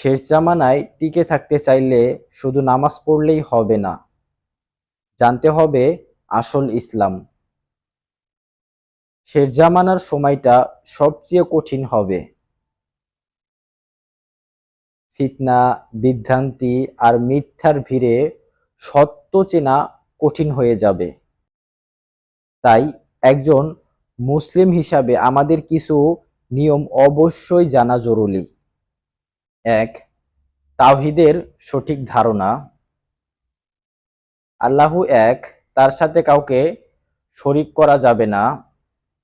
শেষ জামানায় টিকে থাকতে চাইলে শুধু নামাজ পড়লেই হবে না, জানতে হবে আসল ইসলাম। শেষ জামানার সময়টা সবচেয়ে কঠিন হবে। ফিতনা, বিভ্রান্তি আর মিথ্যার ভিড়ে সত্য চেনা কঠিন হয়ে যাবে। তাই একজন মুসলিম হিসাবে আমাদের কিছু নিয়ম অবশ্যই জানা জরুরি। ১. তাওহীদের সঠিক ধারণা। আল্লাহু এক, তার সাথে কাউকে শরিক করা যাবে না,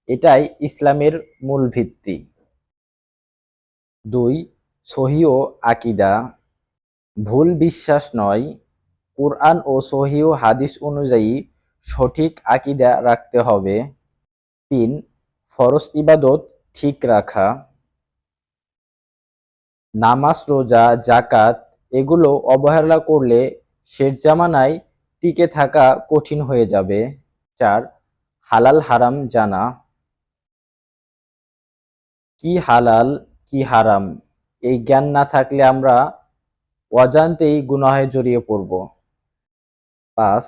এটাই ইসলামের মূল ভিত্তি। ২. সহিহ আকীদা, ভুল বিশ্বাস নয়, কুরআন ও সহিহ হাদিস অনুযায়ী সঠিক আকীদা রাখতে হবে। ৩. ফরজ ইবাদত ঠিক রাখা, নামাজ, রোজা, যাকাত এগুলো অবহেলা করলে শেষ জামানায় টিকে থাকা কঠিন হয়ে যাবে। ৪. হালাল হারাম জানা, কি হালাল কি হারাম এই জ্ঞান না থাকলে আমরা অজান্তেই গুনাহে জড়িয়ে পড়ব। ৫.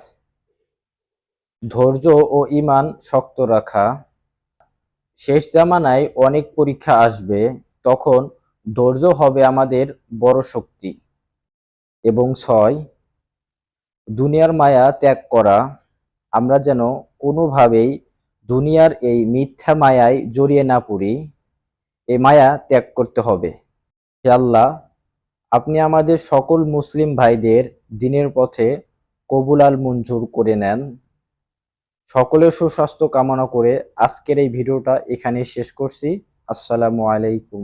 ধৈর্য ও ঈমান শক্ত রাখা, শেষ জামানায় অনেক পরীক্ষা আসবে, তখন ধৈর্য হবে আমাদের বড় শক্তি। এবং ৬. দুনিয়ার মায়া ত্যাগ করা, আমরা যেন কোনোভাবেই দুনিয়ার এই মিথ্যা মায়ায় জড়িয়ে না পড়ি, এই মায়া ত্যাগ করতে হবে। হে আল্লাহ, আপনি আমাদের সকল মুসলিম ভাইদের দ্বীনের পথে কবুল আর মঞ্জুর করে নেন। সকলের সুস্বাস্থ্য কামনা করে আজকের এই ভিডিওটা এখানেই শেষ করছি। আসসালামু আলাইকুম।